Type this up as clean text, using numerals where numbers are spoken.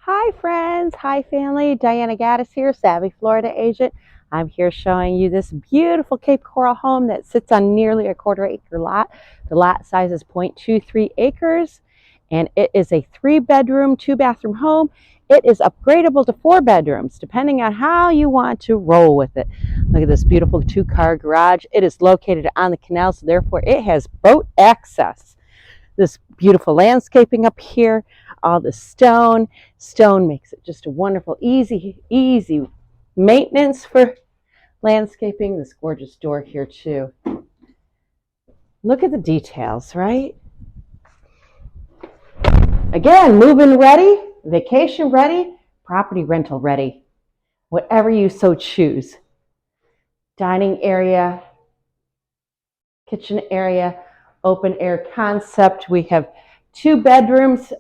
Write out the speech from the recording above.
Hi friends, hi family, Diana Gadus here, Savvy Florida agent. I'm here showing you this beautiful Cape Coral home that sits on nearly a quarter-acre lot. The lot size is 0.23 acres and it is a 3-bedroom, 2-bathroom home. It is upgradable to 4 bedrooms depending on how you want to roll with it. Look at this beautiful 2-car garage. It is located on the canal, so therefore it has boat access. This beautiful landscaping up here, all the stone. Stone makes it just a wonderful, easy maintenance for landscaping. This gorgeous door here too. Look at the details, right? Again, move-in ready, vacation ready, property rental ready, whatever you so choose. Dining area, kitchen area, open air concept. We have 2 bedrooms